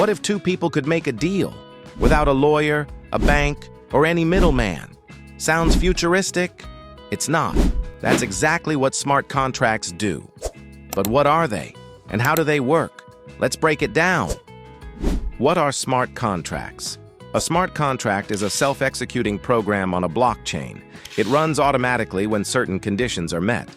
What if two people could make a deal without a lawyer, a bank, or any middleman? Sounds futuristic? It's not. That's exactly what smart contracts do. But what are they? And how do they work? Let's break it down. What are smart contracts? A smart contract is a self-executing program on a blockchain. It runs automatically when certain conditions are met.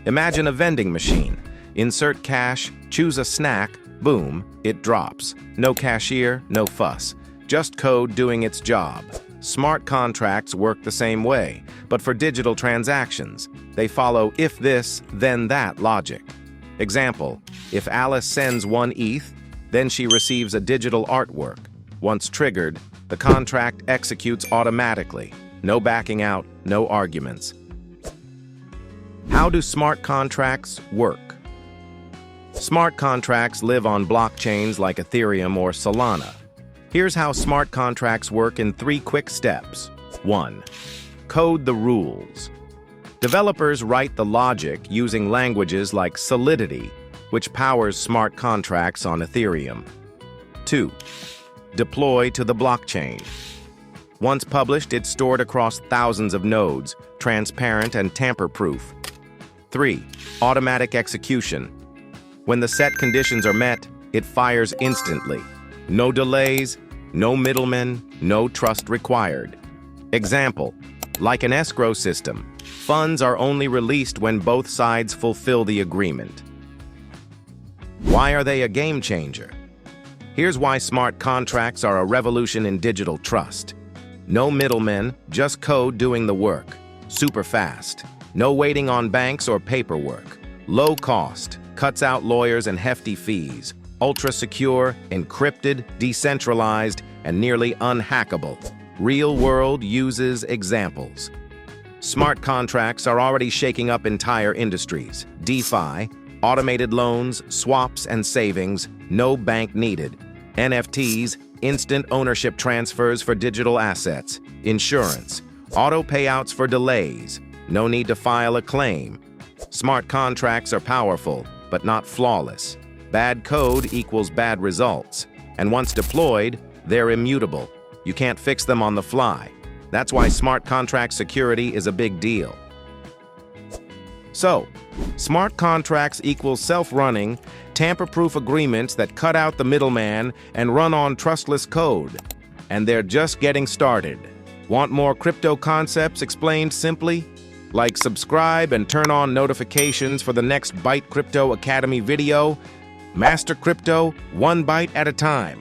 Imagine a vending machine. Insert cash, choose a snack, boom, it drops. No cashier, no fuss. Just code doing its job. Smart contracts work the same way, but for digital transactions. They follow if this, then that logic. Example, if Alice sends 1 ETH, then she receives a digital artwork. Once triggered, the contract executes automatically. No backing out, no arguments. How do smart contracts work? Smart contracts live on blockchains like Ethereum or Solana. Here's how smart contracts work in 3 quick steps. 1. Code the rules. Developers write the logic using languages like Solidity, which powers smart contracts on Ethereum. 2. Deploy to the blockchain. Once published, it's stored across thousands of nodes, transparent and tamper-proof. 3. Automatic execution. When the set conditions are met, it fires instantly. No delays, no middlemen, no trust required. Example, like an escrow system, funds are only released when both sides fulfill the agreement. Why are they a game changer? Here's why smart contracts are a revolution in digital trust. No middlemen, just code doing the work. Super fast. No waiting on banks or paperwork. Low cost, cuts out lawyers and hefty fees. Ultra secure, encrypted, decentralized, and nearly unhackable. Real-world uses examples. Smart contracts are already shaking up entire industries. DeFi, automated loans, swaps, and savings, no bank needed. NFTs, instant ownership transfers for digital assets. Insurance, auto payouts for delays. No need to file a claim. Smart contracts are powerful, but not flawless. Bad code equals bad results. And once deployed, they're immutable. You can't fix them on the fly. That's why smart contract security is a big deal. So, smart contracts equals self-running, tamper-proof agreements that cut out the middleman and run on trustless code. And they're just getting started. Want more crypto concepts explained simply? Like, subscribe, and turn on notifications for the next ByteCrypto Academy video. Master crypto, 1 byte at a time.